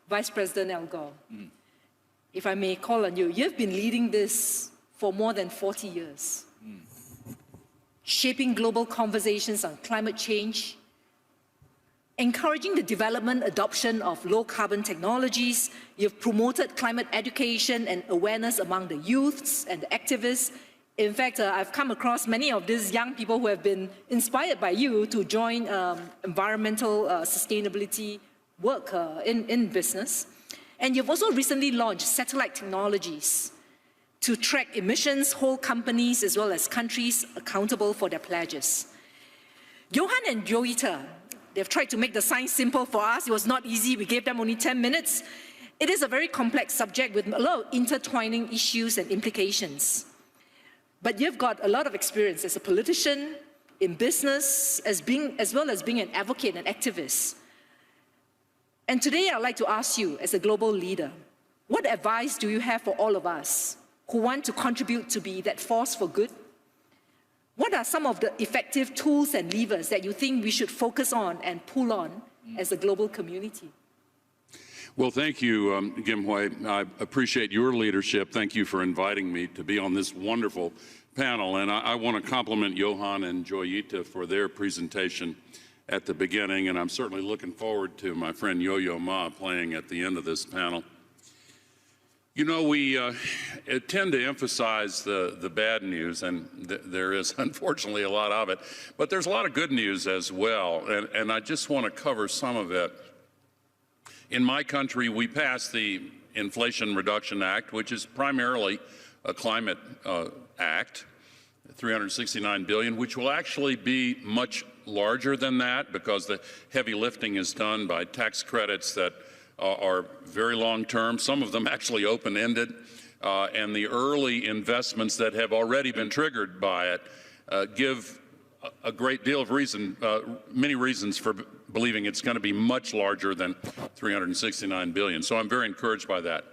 Vice President Al Gore, if I may call on you, you've been leading this for more than 40 years, shaping global conversations on climate change, encouraging the development, adoption of low-carbon technologies. You've promoted climate education and awareness among the youths and the activists. In fact, I've come across many of these young people who have been inspired by you to join environmental sustainability work in business. And you've also recently launched satellite technologies to track emissions, hold companies as well as countries accountable for their pledges. Johan and Joita, they've tried to make the science simple for us. It was not easy. We gave them only 10 minutes. It is a very complex subject with a lot of intertwining issues and implications. But you've got a lot of experience as a politician, in business, as well as being an advocate and activist. And today I'd like to ask you, as a global leader, what advice do you have for all of us who want to contribute to be that force for good? What are some of the effective tools and levers that you think we should focus on and pull on as a global community? Well, thank you, Kim Hui. I appreciate your leadership. Thank you for inviting me to be on this wonderful panel. And I want to compliment Johan and Joyita for their presentation at the beginning. And I'm certainly looking forward to my friend Yo-Yo Ma playing at the end of this panel. You know, we tend to emphasize the bad news, and there is unfortunately a lot of it. But there's a lot of good news as well. And I just want to cover some of it. In my country, we passed the Inflation Reduction Act, which is primarily a climate act, $369 billion, which will actually be much larger than that because the heavy lifting is done by tax credits that are very long-term, some of them actually open-ended, and the early investments that have already been triggered by it give a great deal of many reasons for believing it's going to be much larger than $369 billion. So I'm very encouraged by that.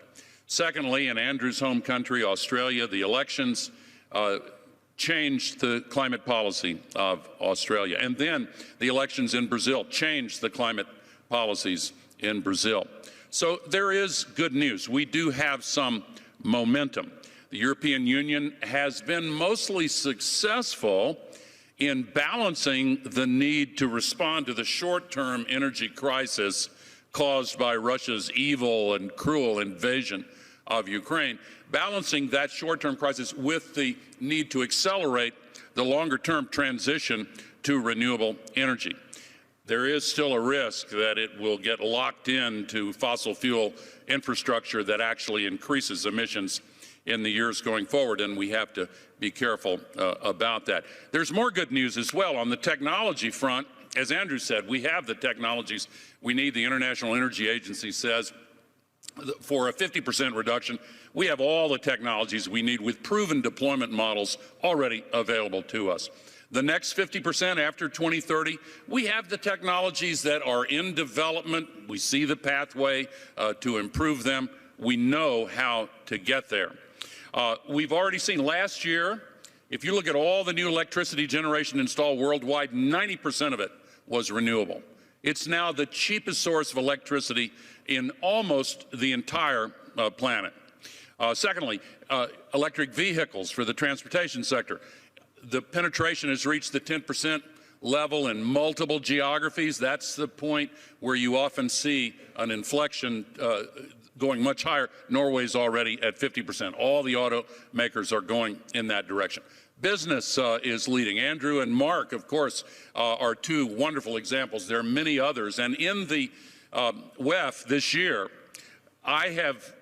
Secondly, in Andrew's home country, Australia, the elections changed the climate policy of Australia. And then the elections in Brazil changed the climate policies in Brazil. So there is good news. We do have some momentum. The European Union has been mostly successful in balancing the need to respond to the short-term energy crisis caused by Russia's evil and cruel invasion of Ukraine, balancing that short-term crisis with the need to accelerate the longer-term transition to renewable energy. There is still a risk that it will get locked into fossil fuel infrastructure that actually increases emissions in the years going forward, and we have to be careful about that. There's more good news as well on the technology front. As Andrew said, we have the technologies we need. The International Energy Agency says for a 50% reduction, we have all the technologies we need with proven deployment models already available to us. The next 50% after 2030, we have the technologies that are in development. We see the pathway to improve them. We know how to get there. We've already seen last year, if you look at all the new electricity generation installed worldwide, 90% of it was renewable. It's now the cheapest source of electricity in almost the entire planet. Secondly, electric vehicles for the transportation sector. The penetration has reached the 10% level in multiple geographies. That's the point where you often see an inflection going much higher. Norway's already at 50%. All the automakers are going in that direction. Business is leading. Andrew and Mark, of course, are two wonderful examples. There are many others. And in the WEF this year, I have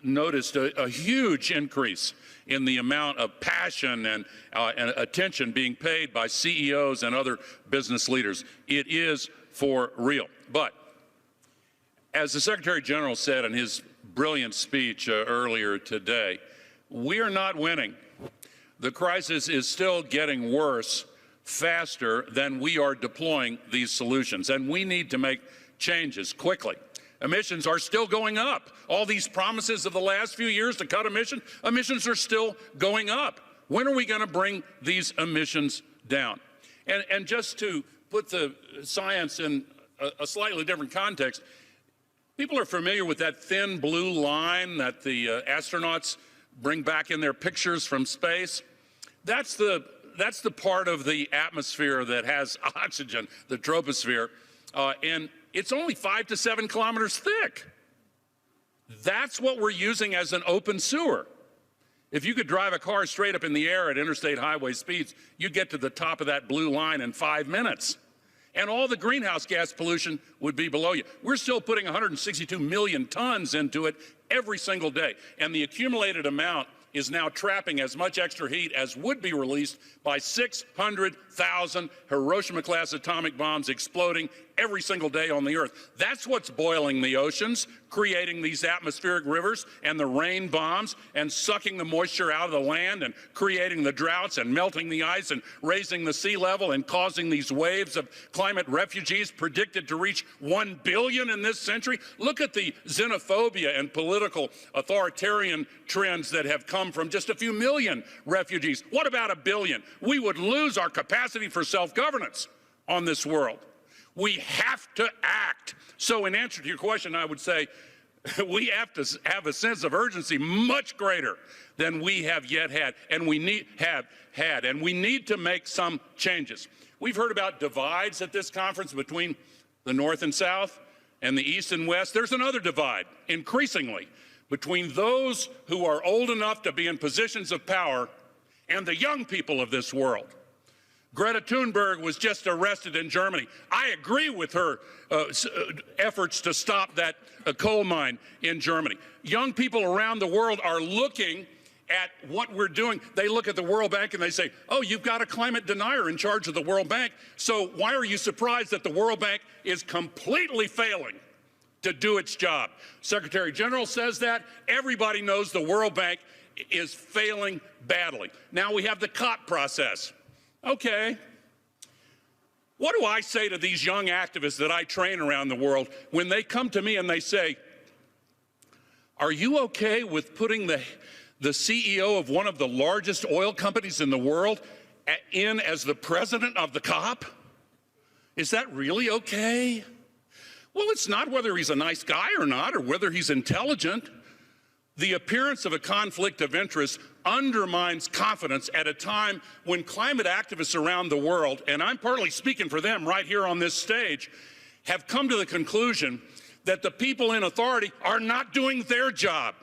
noticed a huge increase in the amount of passion and attention being paid by CEOs and other business leaders. It is for real. But as the Secretary General said in his brilliant speech earlier today, we are not winning. The crisis is still getting worse faster than we are deploying these solutions, and we need to make changes quickly. Emissions are still going up. All these promises of the last few years to cut emissions are still going up. When are we going to bring these emissions down? And just to put the science in a slightly different context, People are familiar with that thin blue line that the astronauts bring back in their pictures from space. That's the part of the atmosphere that has oxygen, the troposphere, and it's only 5 to 7 kilometers thick. That's what we're using as an open sewer. If you could drive a car straight up in the air at interstate highway speeds, you'd get to the top of that blue line in 5 minutes. And all the greenhouse gas pollution would be below you. We're still putting 162 million tons into it every single day. And the accumulated amount is now trapping as much extra heat as would be released by 600,000 Hiroshima-class atomic bombs exploding every single day on the Earth. That's what's boiling the oceans, creating these atmospheric rivers and the rain bombs and sucking the moisture out of the land and creating the droughts and melting the ice and raising the sea level and causing these waves of climate refugees predicted to reach 1 billion in this century. Look at the xenophobia and political authoritarian trends that have come from just a few million refugees. What about 1 billion? We would lose our capacity for self-governance on this world. We have to act. So in answer to your question, I would say we have to have a sense of urgency much greater than we have yet had, and we need to make some changes. We've heard about divides at this conference between the North and South and the East and West. There's another divide, increasingly, between those who are old enough to be in positions of power and the young people of this world. Greta Thunberg was just arrested in Germany. I agree with her efforts to stop that coal mine in Germany. Young people around the world are looking at what we're doing. They look at the World Bank and they say, oh, you've got a climate denier in charge of the World Bank, so why are you surprised that the World Bank is completely failing to do its job? Secretary General says that. Everybody knows the World Bank is failing badly. Now we have the COP process. Okay, what do I say to these young activists that I train around the world when they come to me and they say, are you okay with putting the CEO of one of the largest oil companies in the world in as the president of the COP? Is that really okay? Well, it's not whether he's a nice guy or not, or whether he's intelligent. The appearance of a conflict of interest undermines confidence at a time when climate activists around the world, and I'm partly speaking for them right here on this stage, have come to the conclusion that the people in authority are not doing their job.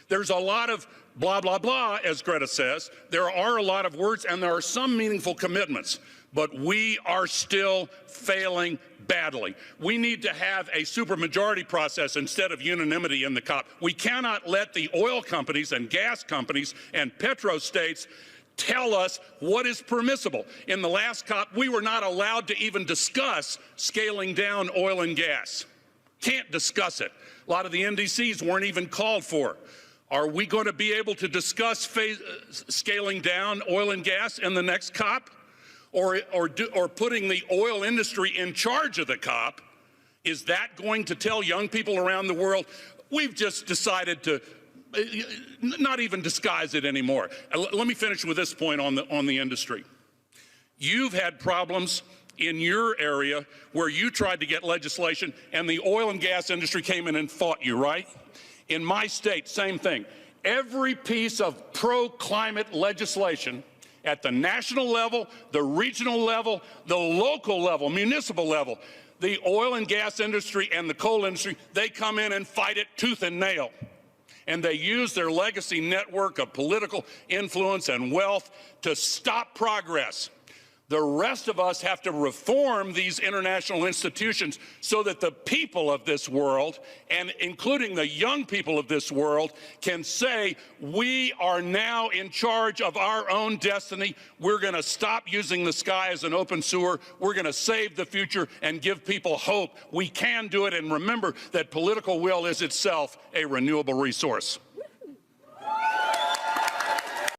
There's a lot of blah, blah, blah, as Greta says. There are a lot of words, and there are some meaningful commitments, but we are still failing badly. We need to have a supermajority process instead of unanimity in the COP. We cannot let the oil companies and gas companies and petrostates tell us what is permissible. In the last COP, we were not allowed to even discuss scaling down oil and gas. Can't discuss it. A lot of the NDCs weren't even called for. Are we going to be able to discuss scaling down oil and gas in the next COP? Or putting the oil industry in charge of the COP? Is that going to tell young people around the world, we've just decided to not even disguise it anymore? Let me finish with this point on the industry. You've had problems in your area where you tried to get legislation and the oil and gas industry came in and fought you, right? In my state, same thing. Every piece of pro-climate legislation at the national level, the regional level, the local level, municipal level, the oil and gas industry and the coal industry, they come in and fight it tooth and nail. And they use their legacy network of political influence and wealth to stop progress. The rest of us have to reform these international institutions so that the people of this world, and including the young people of this world, can say, we are now in charge of our own destiny. We're going to stop using the sky as an open sewer. We're going to save the future and give people hope. We can do it, and remember that political will is itself a renewable resource.